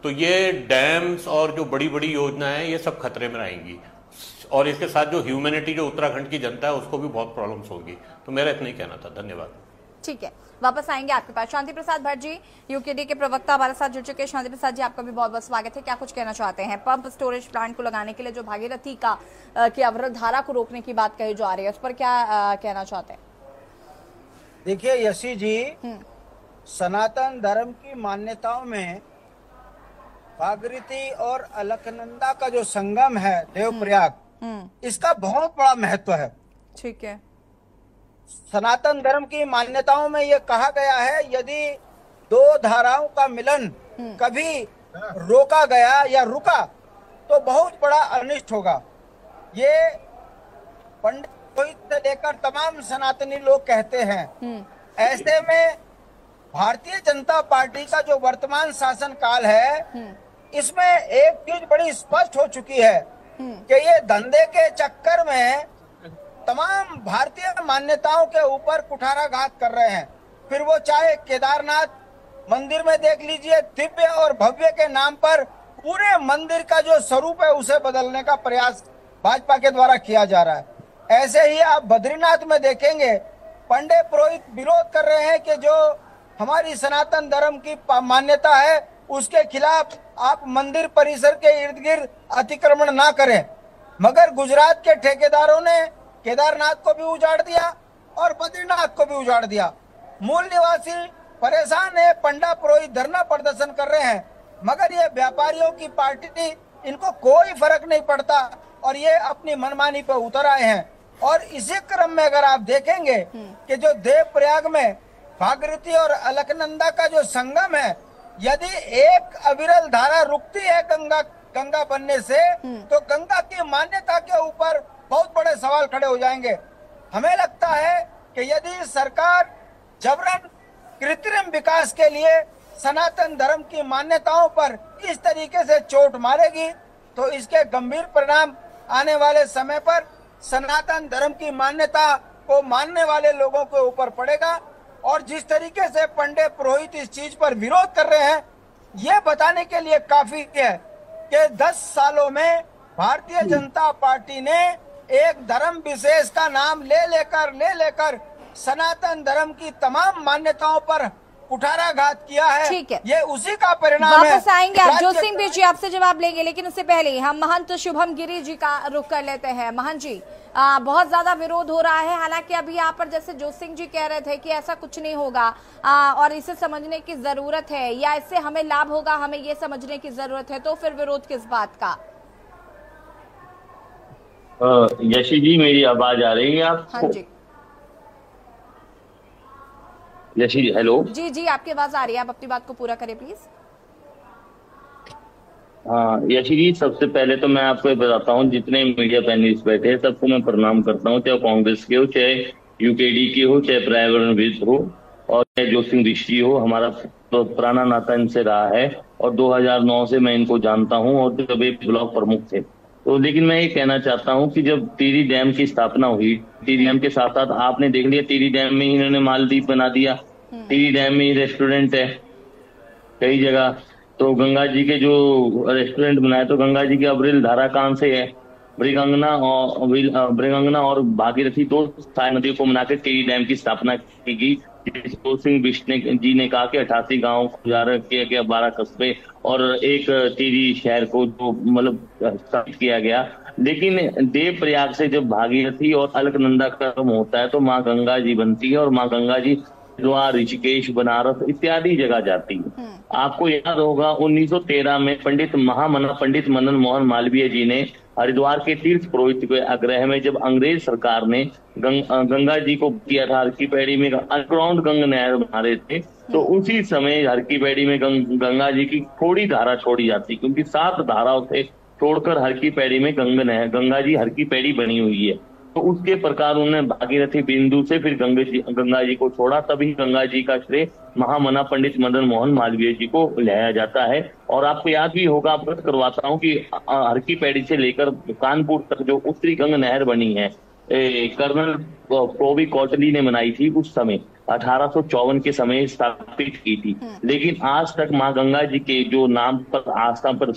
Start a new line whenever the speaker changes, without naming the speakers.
तो ये डैम्स और जो बड़ी बड़ी योजनाएं हैं ये सब खतरे में आएंगी, और इसके साथ जो ह्यूमैनिटी, जो उत्तराखंड की जनता है, उसको भी बहुत प्रॉब्लम्स होगी। तो मेरा इतना ही कहना था। धन्यवाद।
ठीक है, वापस आएंगे आपके पास। शांति प्रसाद भट्ट जी, यूकेडी के प्रवक्ता हमारे साथ जुड़ चुके हैं। शांति प्रसाद जी, आपका भी बहुत बहुत स्वागत है। क्या कुछ कहना चाहते हैं? पंप स्टोरेज प्लांट को लगाने के लिए जो भागीरथी की अवरोध धारा को रोकने की बात कही जा रही है, उस पर क्या कहना चाहते हैं?
देखिए यशी जी, सनातन धर्म की मान्यताओं में भागीरथी और अलकनंदा का जो संगम है देवप्रयाग, इसका बहुत बड़ा महत्व है।
ठीक है।
सनातन धर्म की मान्यताओं में यह कहा गया है, यदि दो धाराओं का मिलन कभी रोका गया या रुका तो बहुत बड़ा अनिष्ट होगा। ये पंडित से लेकर तमाम सनातनी लोग कहते हैं। ऐसे में भारतीय जनता पार्टी का जो वर्तमान शासन काल है, इसमें एक चीज बड़ी स्पष्ट हो चुकी है कि ये धंधे के चक्कर में तमाम भारतीय मान्यताओं के ऊपर कुठाराघात कर रहे हैं। फिर वो चाहे केदारनाथ मंदिर में देख लीजिए, दिव्य और भव्य के नाम पर पूरे मंदिर का जो स्वरूप है उसे बदलने का प्रयास भाजपा के द्वारा किया जा रहा है। ऐसे ही आप बद्रीनाथ में देखेंगे, पंडित पुरोहित विरोध कर रहे हैं कि जो हमारी सनातन धर्म की मान्यता है उसके खिलाफ आप मंदिर परिसर के इर्द गिर्द अतिक्रमण ना करें। मगर गुजरात के ठेकेदारों ने केदारनाथ को भी उजाड़ दिया और बद्रीनाथ को भी उजाड़ दिया। मूल निवासी परेशान है, पंडित पुरोहित धरना प्रदर्शन कर रहे हैं, मगर ये व्यापारियों की पार्टी, इनको कोई फर्क नहीं पड़ता और ये अपनी मनमानी पे उतर आए हैं। और इसी क्रम में अगर आप देखेंगे कि जो देवप्रयाग में भागीरथी और अलकनंदा का जो संगम है, यदि एक अविरल धारा रुकती है गंगा बनने से, तो गंगा की मान्यता के ऊपर बहुत बड़े सवाल खड़े हो जाएंगे। हमें लगता है कि यदि सरकार जबरन कृत्रिम विकास के लिए सनातन धर्म की मान्यताओं पर इस तरीके से चोट मारेगी तो इसके गंभीर परिणाम आने वाले समय पर सनातन धर्म की मान्यता को मानने वाले लोगों के ऊपर पड़ेगा। और जिस तरीके से पंडित पुरोहित इस चीज पर विरोध कर रहे हैं, ये बताने के लिए काफी है कि 10 सालों में भारतीय जनता पार्टी ने एक धर्म विशेष का नाम ले लेकर सनातन धर्म की तमाम मान्यताओं पर कुठाराघात किया है।
ठीक है,
ये उसी का परिणाम है।
वापस आएंगे आप जोत सिंह जी, आपसे जवाब लेंगे, लेकिन उससे पहले हम महंत शुभम गिरी जी का रुख कर लेते हैं। महंत जी, बहुत ज्यादा विरोध हो रहा है, हालांकि अभी यहाँ पर जैसे जोत सिंह जी कह रहे थे कि ऐसा कुछ नहीं होगा और इसे समझने की जरूरत है, या इससे हमें लाभ होगा, हमें ये समझने की जरूरत है, तो फिर विरोध किस बात का?
यशी जी, मेरी आवाज आ रही है आपको?
हाँ जी
यशी जी, हेलो।
जी जी, आपकी आवाज आ रही है, आप अपनी बात को पूरा करें प्लीज।
हाँ यशी जी, सबसे पहले तो मैं आपको बताता हूँ, जितने मीडिया पैनलिस्ट बैठे हैं सबको मैं प्रणाम करता हूँ, चाहे कांग्रेस के हो, चाहे यूकेडी के हो, चाहे पर्यावरणविद हो, और चाहे जोत सिंह ऋषि हो। हमारा तो पुराना नाता इनसे रहा है और 2009 से मैं इनको जानता हूँ, और जब एक ब्लॉक प्रमुख थे। तो लेकिन मैं ये कहना चाहता हूँ कि जब टिहरी डैम की स्थापना हुई, टिहरी डैम के साथ साथ आपने देख लिया टिहरी डैम में ही इन्होंने मालदीप बना दिया, टिहरी डैम में ही रेस्टोरेंट है कई जगह। तो गंगा जी के जो रेस्टोरेंट बनाए, तो गंगा जी की अविरल धारा कहाँ से है? ब्रिगंगना और भागीरथी, दो सहायक नदियों को मिलाकर टिहरी डैम की स्थापना की गई। जोत सिंह बिष्ट जी ने कहा कि 88 गांव को गुजारा किया गया, 12 कस्बे और एक टिहरी शहर को जो मतलब स्थापित किया गया। लेकिन देवप्रयाग से जब भागीरथी और अलकनंदा का क्रम होता है तो माँ गंगा जी बनती है, और माँ गंगा जी हरिद्वार, ऋषिकेश, बनारस इत्यादि जगह जाती है। आपको याद होगा 1913 में पंडित मदन मोहन मालवीय जी ने हरिद्वार के तीर्थ पुरोहित के आग्रह में जब अंग्रेज सरकार ने गंगा जी को किया था, हर की पैड़ी में अंडरग्राउंड गंगा नहर बना रहे थे, तो उसी समय हर की पैड़ी में गंगा जी की थोड़ी धारा छोड़ी जाती, क्योंकि 7 धाराओं से छोड़कर हर की पैड़ी में गंगा जी हर की पैड़ी बनी हुई है। तो उसके प्रकार उन्होंने भागीरथी बिंदु से फिर गंगा जी को छोड़ा, तभी गंगा जी का श्रेय महामना पंडित मदन मोहन मालवीय जी को लाया जाता है। और आपको याद भी होगा, आपको करवाता हूँ कि हर की पैड़ी से लेकर कानपुर तक जो उत्तरी गंगा नहर बनी है, कर्नल प्रोवी कौटली ने बनाई थी उस समय, 1854 के समय स्थापित की थी। लेकिन आज तक माँ गंगा जी के जो नाम पर आस्था पर